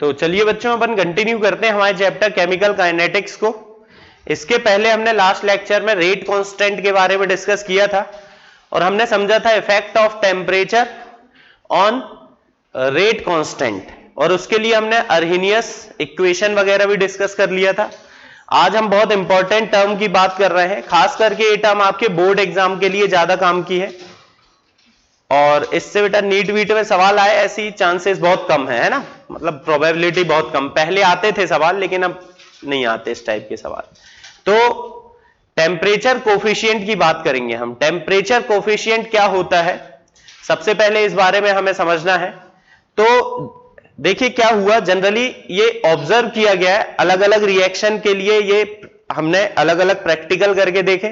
तो चलिए बच्चों अपन कंटिन्यू करते हैं हमारे चैप्टर केमिकल काइनेटिक्स को। इसके पहले हमने लास्ट लेक्चर में रेट कांस्टेंट के बारे में डिस्कस किया था और हमने समझा था effect of temperature on rate constant, और उसके लिए हमने अर्हेनियस इक्वेशन वगैरह भी डिस्कस कर लिया था। आज हम बहुत इंपॉर्टेंट टर्म की बात कर रहे हैं, खास करके ये टर्म आपके बोर्ड एग्जाम के लिए ज्यादा काम की है और इससे बेटा नीट वीट में सवाल आए ऐसी चांसेस बहुत कम है ना, मतलब प्रोबेबिलिटी बहुत कम। पहले आते थे सवाल लेकिन अब नहीं आते इस टाइप के सवाल। तो टेम्परेचर कोफिशिएंट की बात करेंगे हम। टेम्परेचर कोफिशिएंट क्या होता है, सबसे पहले इस बारे में हमें समझना है। तो देखिए क्या हुआ, जनरली ये ऑब्जर्व किया गया है, अलग अलग रिएक्शन के लिए ये हमने अलग अलग प्रैक्टिकल करके देखे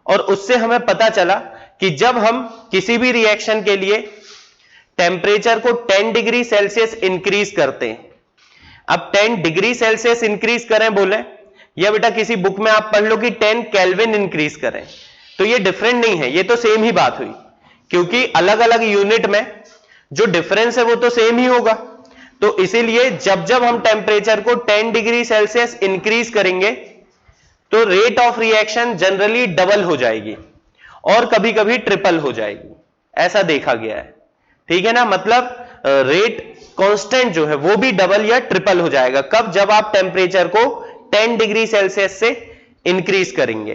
और उससे हमें पता चला कि जब हम किसी भी रिएक्शन के लिए टेम्परेचर को 10 डिग्री सेल्सियस इंक्रीज करते हैं, अब 10 डिग्री सेल्सियस इंक्रीज करें बोले, या बेटा किसी बुक में आप पढ़ लो कि 10 केल्विन इंक्रीज करें, तो ये डिफरेंट नहीं है, ये तो सेम ही बात हुई, क्योंकि अलग अलग यूनिट में जो डिफरेंस है वो तो सेम ही होगा। तो इसीलिए जब जब हम टेम्परेचर को 10 डिग्री सेल्सियस इंक्रीज करेंगे तो rate of reaction generally double हो जाएगी और कभी कभी ट्रिपल हो जाएगी, ऐसा देखा गया है। ठीक है ना, मतलब रेट कांस्टेंट जो है वो भी डबल या ट्रिपल हो जाएगा। कब? जब आप टेम्परेचर को 10 डिग्री सेल्सियस से इंक्रीज करेंगे।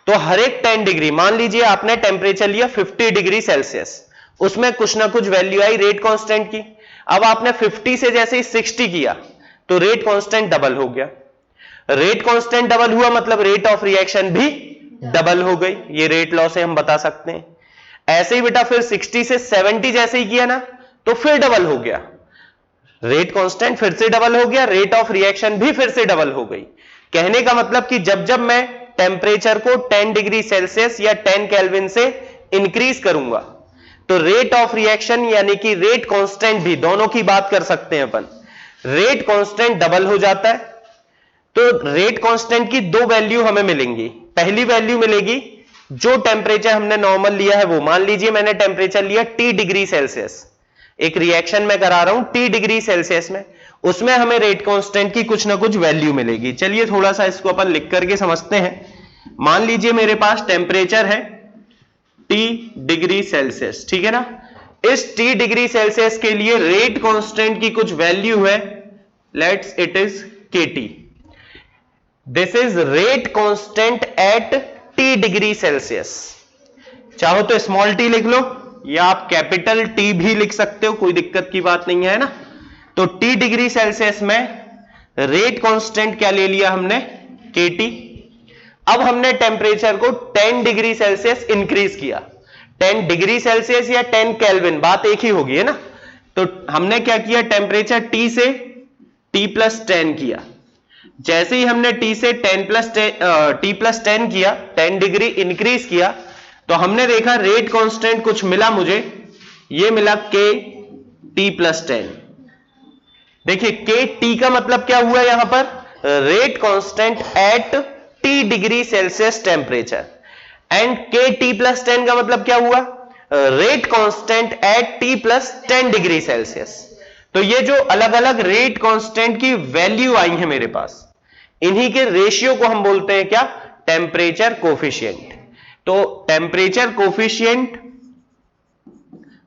तो हर एक 10 डिग्री, मान लीजिए आपने टेम्परेचर लिया 50 डिग्री सेल्सियस, उसमें कुछ ना कुछ वैल्यू आई रेट कांस्टेंट की। अब आपने 50 से जैसे ही 60 किया तो रेट कांस्टेंट डबल हो गया। रेट कांस्टेंट डबल हुआ मतलब रेट ऑफ रिएक्शन भी डबल हो गई, ये रेट लॉ से हम बता सकते हैं। ऐसे ही बेटा फिर 60 से 70 जैसे ही किया ना तो फिर डबल हो गया, रेट कांस्टेंट फिर से डबल हो गया, रेट ऑफ रिएक्शन भी फिर से डबल हो गई। कहने का मतलब कि जब जब मैं टेम्परेचर को 10 डिग्री सेल्सियस या 10 केल्विन से इंक्रीज करूंगा तो रेट ऑफ रिएक्शन यानी कि रेट कांस्टेंट भी, दोनों की बात कर सकते हैं अपन, रेट कांस्टेंट डबल हो जाता है। तो रेट कांस्टेंट की दो वैल्यू हमें मिलेंगी। पहली वैल्यू मिलेगी जो टेम्परेचर हमने नॉर्मल लिया है वो, मान लीजिए मैंने टेम्परेचर लिया T डिग्री सेल्सियस, एक रिएक्शन में करा रहा हूं T डिग्री सेल्सियस में, उसमें हमें रेट कांस्टेंट की कुछ ना कुछ वैल्यू मिलेगी। चलिए थोड़ा सा इसको अपन लिख करके समझते हैं। मान लीजिए मेरे पास टेम्परेचर है T डिग्री सेल्सियस, ठीक है ना। इस T डिग्री सेल्सियस के लिए रेट कांस्टेंट की कुछ वैल्यू है, let's it is KT। This is rate constant at T degree Celsius. चाहो तो स्मॉल t लिख लो या आप कैपिटल T भी लिख सकते हो, कोई दिक्कत की बात नहीं है ना। तो T डिग्री सेल्सियस में रेट कांस्टेंट क्या ले लिया हमने, KT। अब हमने टेम्परेचर को 10 डिग्री सेल्सियस इंक्रीज किया, 10 डिग्री सेल्सियस या 10 केल्विन बात एक ही होगी है ना। तो हमने क्या किया, टेम्परेचर T से T+10 किया। जैसे ही हमने T से T+10 किया, 10 डिग्री इंक्रीज किया, तो हमने देखा रेट कांस्टेंट कुछ मिला मुझे, ये मिला KT+10। देखिए KT का मतलब क्या हुआ यहां पर, rate constant at T degree Celsius temperature, and KT+10 का मतलब क्या हुआ, rate constant eight T+10 degree Celsius. तो ये जो अलग अलग रेट कांस्टेंट की वैल्यू आई है मेरे पास, इन्हीं के रेशियो को हम बोलते हैं क्या, टेम्परेचर कोफिशिएंट। तो टेम्परेचर कोफिशिएंट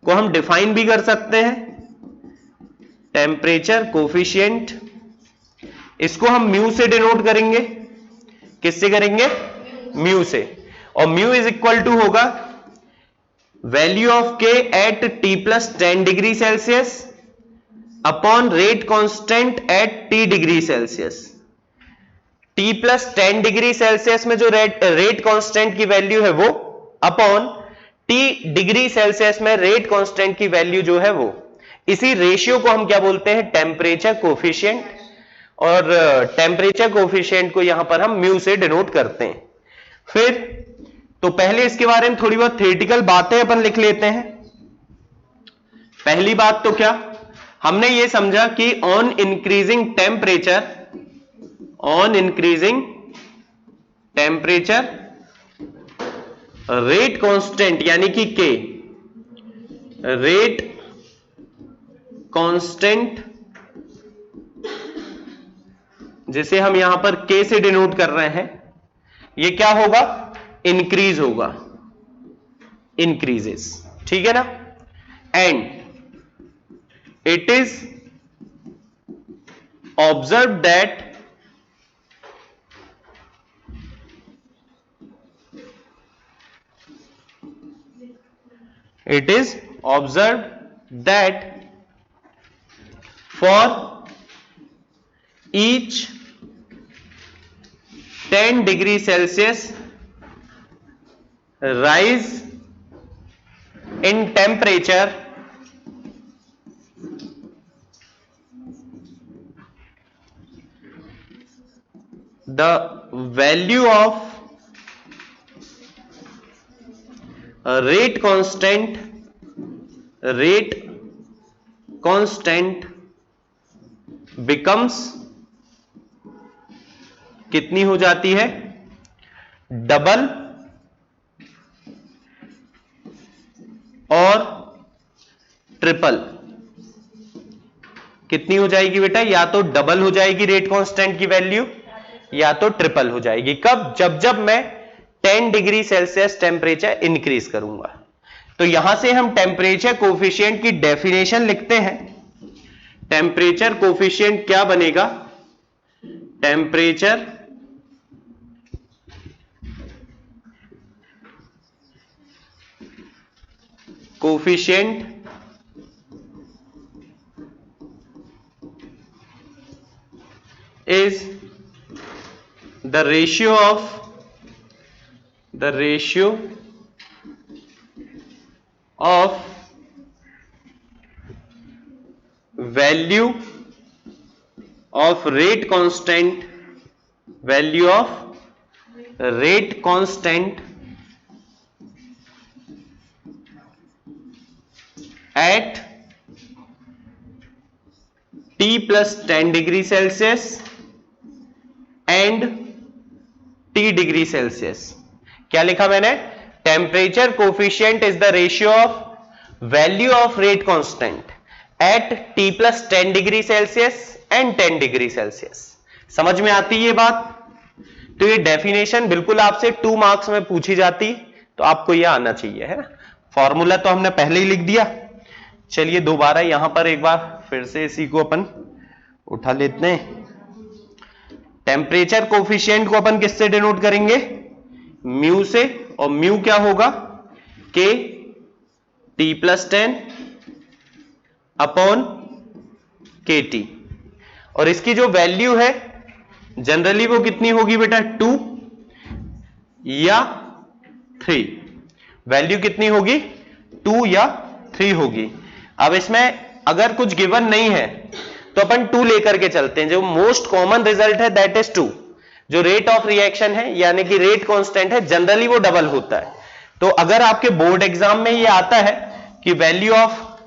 को हम डिफाइन भी कर सकते हैं, टेम्परेचर कोफिशिएंट, इसको हम म्यू से डिनोट करेंगे। किससे करेंगे, म्यू से। और म्यू इज इक्वल टू होगा value of K at T+10 degree Celsius upon rate constant at T degree Celsius. T+10 degree Celsius में जो रेट कांस्टेंट की वैल्यू है वो, अपॉन T डिग्री सेल्सियस में रेट कांस्टेंट की वैल्यू जो है वो। इसी रेशियो को हम क्या बोलते हैं, टेम्परेचर कोफिशिएंट। और टेम्परेचर कोफिशिएंट को यहां पर हम म्यू से डिनोट करते हैं। फिर तो पहले इसके बारे में थोड़ी बहुत थ्योरेटिकल बातें अपन लिख लेते हैं। पहली बात तो क्या, हमने ये समझा कि on increasing temperature rate constant यानी कि K, रेट कांस्टेंट जिसे हम यहां पर K से डिनोट कर रहे हैं, ये क्या होगा? इंक्रीज होगा, इंक्रीजेस, ठीक है ना? And it is observe that for each 10 degree Celsius rise in temperature, the value of rate constant becomes कितनी हो जाती है? डबल और ट्रिपल। कितनी हो जाएगी बेटा? या तो डबल हो जाएगी रेट कांस्टेंट की वैल्यू, या तो ट्रिपल हो जाएगी। कब? जब मैं 10 डिग्री सेल्सियस टेम्परेचर इंक्रीज करूंगा। तो यहां से हम टेम्परेचर कोफिशिएंट की डेफिनेशन लिखते हैं। टेम्परेचर कोफिशिएंट क्या बनेगा? Temperature coefficient is the ratio of value of rate constant at T plus 10 degree Celsius and T degree Celsius। क्या लिखा मैंने? Temperature coefficient is the ratio of value of rate constant at T plus 10 degree Celsius and 10 degree Celsius. समझ में आती है ये बात? तो ये डेफिनेशन बिल्कुल आपसे 2 मार्क्स में पूछी जाती, तो आपको ये आना चाहिए, है ना? फॉर्मूला तो हमने पहले ही लिख दिया। चलिए दोबारा यहां पर एक बार फिर से इसी को अपन उठा लेते हैं। टेम्परेचर कोफिशिएंट को अपन किससे डिनोट करेंगे? म्यू से। और म्यू क्या होगा? K T plus 10 upon KT। और इसकी जो वैल्यू है जनरली वो कितनी होगी बेटा? 2 या 3। वैल्यू कितनी होगी? 2 या 3 होगी। अब इसमें अगर कुछ गिवन नहीं है तो अपन 2 लेकर के चलते हैं। जो मोस्ट कॉमन रिजल्ट है दैट इज 2। जो रेट ऑफ रिएक्शन है यानी कि रेट कांस्टेंट है, जनरली वो डबल होता है। तो अगर आपके बोर्ड एग्जाम में ये आता है कि वैल्यू ऑफ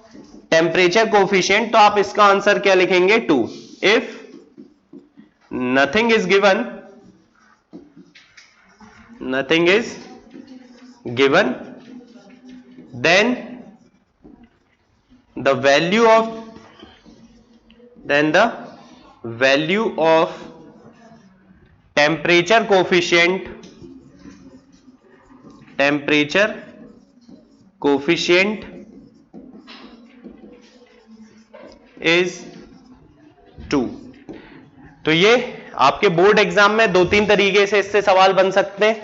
टेम्परेचर कोफिशिएंट, तो आप इसका आंसर क्या लिखेंगे? 2। If nothing is given then the value of temperature coefficient is 2। तो ये आपके बोर्ड एग्जाम में 2-3 तरीके से इससे सवाल बन सकते हैं।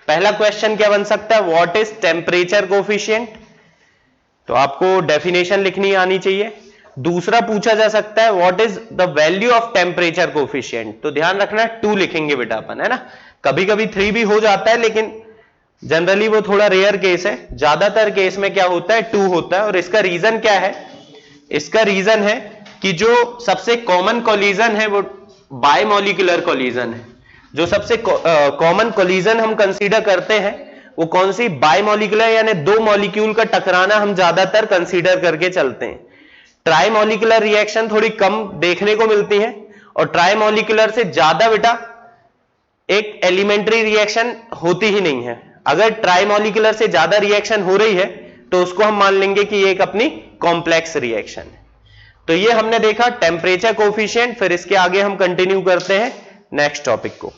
पहला क्वेश्चन क्या बन सकता है? What is temperature coefficient? तो आपको डेफिनेशन लिखनी आनी चाहिए। दूसरा पूछा जा सकता है what is the value of temperature coefficient? तो ध्यान रखना 2 लिखेंगे बेटा अपन, है ना? कभी कभी 3 भी हो जाता है, लेकिन जनरली वो थोड़ा रेयर केस है। ज्यादातर केस में क्या होता है? 2 होता है। और इसका रीजन क्या है? इसका रीजन है कि जो सबसे कॉमन कोलिजन है वो बायमॉलिक्यूलर कोलिजन है। जो सबसे कॉमन कोलिजन हम कंसीडर करते हैं वो कौन सी? बायमॉलिक्यूलर, यानी 2 मॉलिक्यूल का टकराना हम ज्यादातर कंसीडर करके चलते हैं। ट्राइमॉलिक्यूलर रिएक्शन थोड़ी कम देखने को मिलती है, और ट्राइमॉलिक्यूलर से ज्यादा बेटा एक एलिमेंट्री रिएक्शन होती ही नहीं है। अगर ट्राइमॉलिक्यूलर से ज्यादा रिएक्शन हो रही है तो उसको हम मान लेंगे कि ये एक अपनी कॉम्प्लेक्स रिएक्शन है। तो ये हमने देखा टेम्परेचर कोफिशिएंट। फिर इसके आगे हम कंटिन्यू करते हैं नेक्स्ट टॉपिक को।